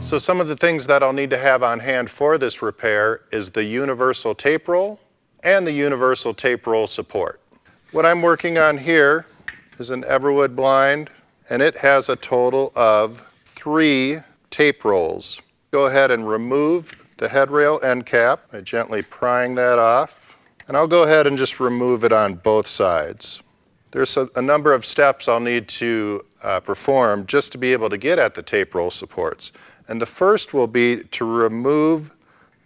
So some of the things that I'll need to have on hand for this repair is the universal tape roll and the universal tape roll support. What I'm working on here is an EverWood blind, and it has a total of 3 tape rolls. Go ahead and remove the headrail end cap by gently prying that off, and I'll go ahead and just remove it on both sides. There's a number of steps I'll need to perform just to be able to get at the tape roll supports. And the first will be to remove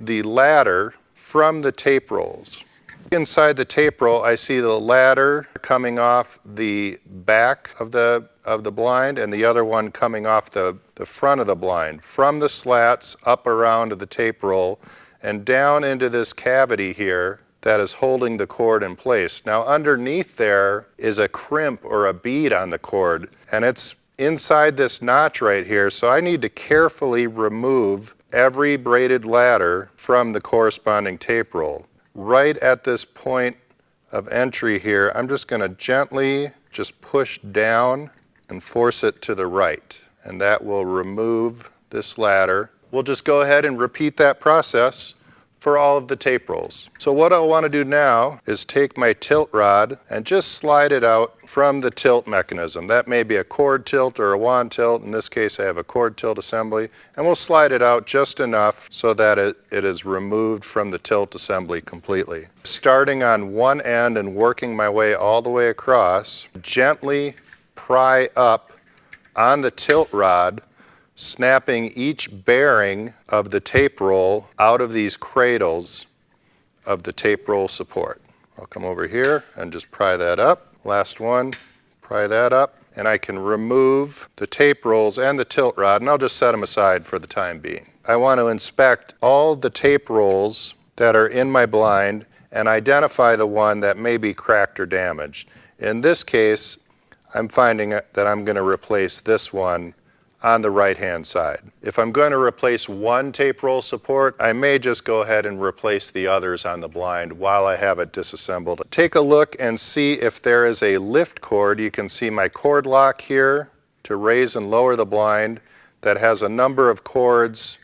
the ladder from the tape rolls. Inside the tape roll, I see the ladder coming off the back of the blind and the other one coming off the front of the blind, from the slats up around the tape roll and down into this cavity here that is holding the cord in place. Now underneath there is a crimp or a bead on the cord, and it's inside this notch right here, so I need to carefully remove every braided ladder from the corresponding tape roll. Right at this point of entry here, I'm just going to gently just push down and force it to the right, and that will remove this ladder. We'll just go ahead and repeat that process for all of the tape rolls. So what I'll want to do now is take my tilt rod and just slide it out from the tilt mechanism. That may be a cord tilt or a wand tilt. In this case I have a cord tilt assembly, and we'll slide it out just enough so that it is removed from the tilt assembly completely. Starting on one end and working my way all the way across, gently pry up on the tilt rod, snapping each bearing of the tape roll out of these cradles of the tape roll support. I'll come over here and just pry that up. Last one, pry that up, and I can remove the tape rolls and the tilt rod, and I'll just set them aside for the time being. I want to inspect all the tape rolls that are in my blind and identify the one that may be cracked or damaged. In this case, I'm finding that I'm going to replace this one on the right-hand side. If I'm going to replace one tape roll support, I may just go ahead and replace the others on the blind while I have it disassembled. Take a look and see if there is a lift cord. You can see my cord lock here to raise and lower the blind that has a number of cords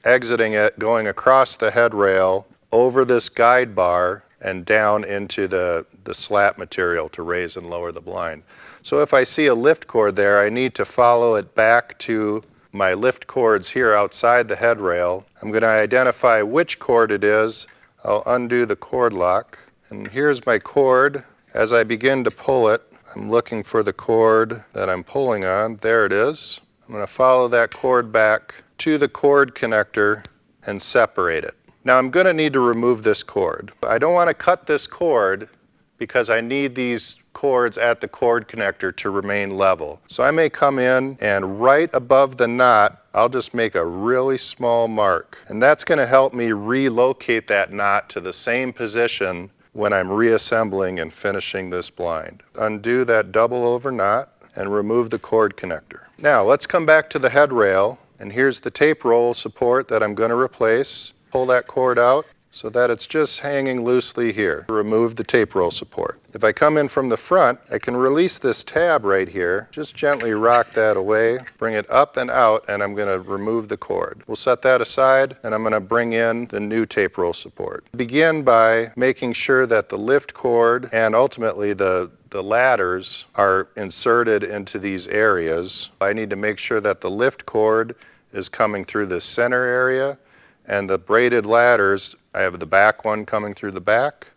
exiting it, going across the headrail, over this guide bar, and down into the slat material to raise and lower the blind. So if I see a lift cord there, I need to follow it back to my lift cords here outside the headrail. I'm going to identify which cord it is. I'll undo the cord lock, and here's my cord. As I begin to pull it, I'm looking for the cord that I'm pulling on. There it is. I'm going to follow that cord back to the cord connector and separate it. Now I'm going to need to remove this cord. I don't want to cut this cord because I need these cords at the cord connector to remain level. So I may come in and right above the knot, I'll just make a really small mark. And that's going to help me relocate that knot to the same position when I'm reassembling and finishing this blind. Undo that double over knot and remove the cord connector. Now let's come back to the headrail, and here's the tape roll support that I'm going to replace. Pull that cord out so that it's just hanging loosely here. Remove the tape roll support. If I come in from the front, I can release this tab right here. Just gently rock that away, bring it up and out, and I'm going to remove the cord. We'll set that aside, and I'm going to bring in the new tape roll support. Begin by making sure that the lift cord and ultimately the ladders are inserted into these areas. I need to make sure that the lift cord is coming through the center area, and the braided ladders, I have the back one coming through the back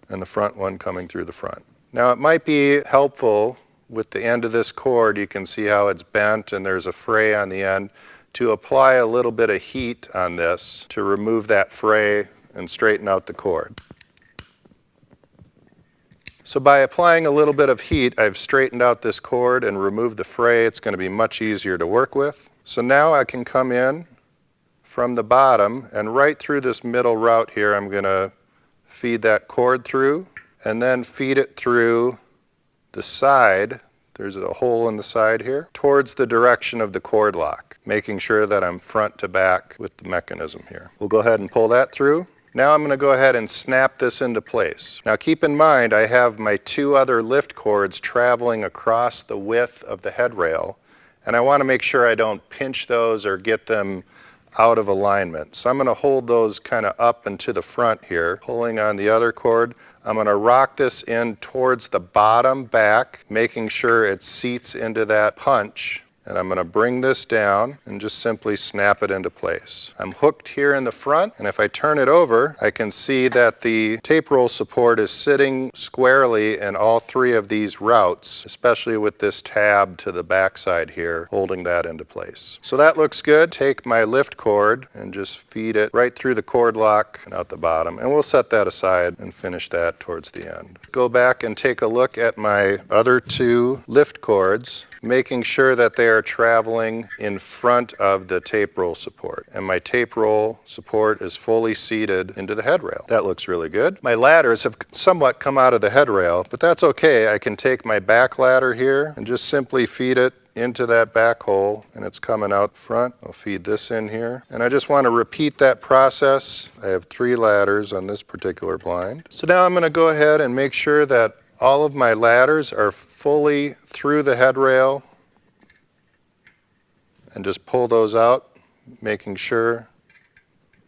and the front one coming through the front. Now it might be helpful with the end of this cord, you can see how it's bent and there's a fray on the end, to apply a little bit of heat on this to remove that fray and straighten out the cord. So by applying a little bit of heat, I've straightened out this cord and removed the fray. It's going to be much easier to work with. So now I can come in from the bottom, and right through this middle route here, I'm going to feed that cord through, and then feed it through the side. There's a hole in the side here, towards the direction of the cord lock, making sure that I'm front to back with the mechanism here. We'll go ahead and pull that through. Now I'm going to go ahead and snap this into place. Now keep in mind, I have my 2 other lift cords traveling across the width of the headrail, and I want to make sure I don't pinch those or get them out of alignment. So I'm going to hold those kind of up and to the front here, pulling on the other cord. I'm going to rock this in towards the bottom back, making sure it seats into that punch. And I'm going to bring this down and just simply snap it into place. I'm hooked here in the front, and if I turn it over, I can see that the tape roll support is sitting squarely in all three of these routes, especially with this tab to the back side here, holding that into place. So that looks good. Take my lift cord and just feed it right through the cord lock and out the bottom, and we'll set that aside and finish that towards the end. Go back and take a look at my other two lift cords, making sure that they are traveling in front of the tape roll support. And my tape roll support is fully seated into the headrail. That looks really good. My ladders have somewhat come out of the headrail, but that's okay. I can take my back ladder here and just simply feed it into that back hole, and it's coming out front. I'll feed this in here. And I just want to repeat that process. I have 3 ladders on this particular blind. So now I'm going to go ahead and make sure that all of my ladders are fully through the headrail and just pull those out, making sure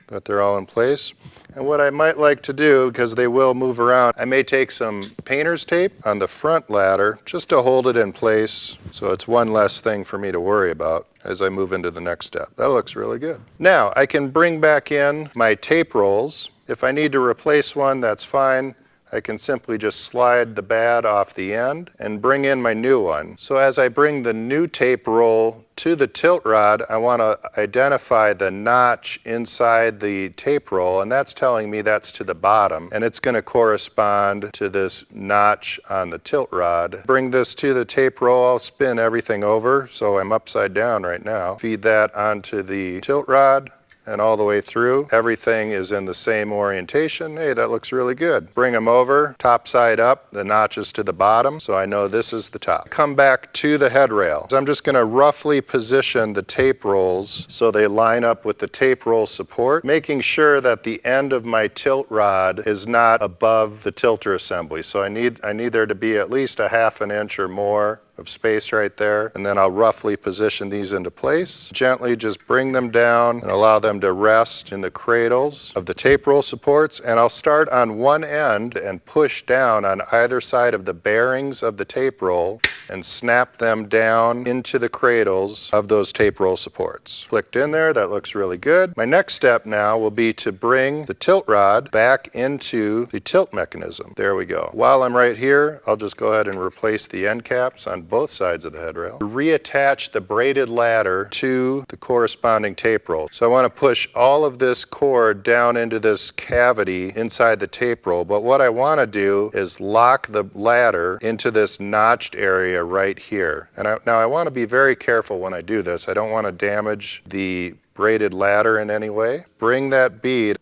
that they're all in place. And what I might like to do, because they will move around, I may take some painter's tape on the front ladder just to hold it in place, so it's one less thing for me to worry about as I move into the next step. That looks really good. Now I can bring back in my tape rolls. If I need to replace one, that's fine. I can simply just slide the bad off the end and bring in my new one. So as I bring the new tape roll to the tilt rod, I want to identify the notch inside the tape roll, and that's telling me that's to the bottom, and it's going to correspond to this notch on the tilt rod. Bring this to the tape roll. I'll spin everything over so I'm upside down right now. Feed that onto the tilt rod and all the way through. Everything is in the same orientation. Hey, that looks really good. Bring them over, top side up, the notch is to the bottom, so I know this is the top. Come back to the headrail. I'm just going to roughly position the tape rolls so they line up with the tape roll support, making sure that the end of my tilt rod is not above the tilter assembly. So I need there to be at least a 1/2 inch or more of space right there, and then I'll roughly position these into place. Gently just bring them down and allow them to rest in the cradles of the tape roll supports, and I'll start on one end and push down on either side of the bearings of the tape roll and snap them down into the cradles of those tape roll supports. Clicked in there, that looks really good. My next step now will be to bring the tilt rod back into the tilt mechanism. There we go. While I'm right here, I'll just go ahead and replace the end caps on both sides of the headrail. Reattach the braided ladder to the corresponding tape roll. So I want to push all of this cord down into this cavity inside the tape roll, but what I want to do is lock the ladder into this notched area right here. And now I want to be very careful when I do this. I don't want to damage the braided ladder in any way. Bring that bead,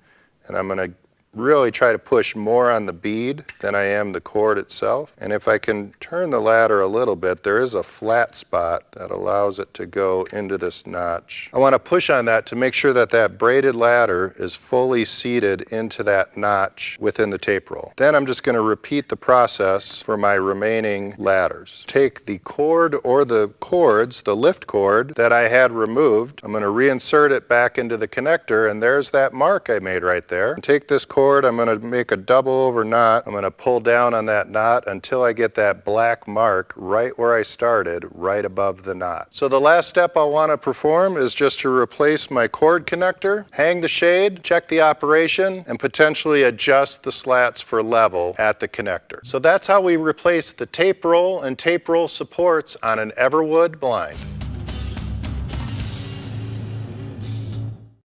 and I'm going to really try to push more on the bead than I am the cord itself. And if I can turn the ladder a little bit, there is a flat spot that allows it to go into this notch. I want to push on that to make sure that that braided ladder is fully seated into that notch within the tape roll. Then I'm just going to repeat the process for my remaining ladders. Take the cord or the cords, the lift cord that I had removed, I'm going to reinsert it back into the connector, and there's that mark I made right there. And take this cord, I'm going to make a double over knot. I'm going to pull down on that knot until I get that black mark right where I started, right above the knot. So the last step I'll want to perform is just to replace my cord connector, hang the shade, check the operation, and potentially adjust the slats for level at the connector. So that's how we replace the tape roll and tape roll supports on an EverWood blind.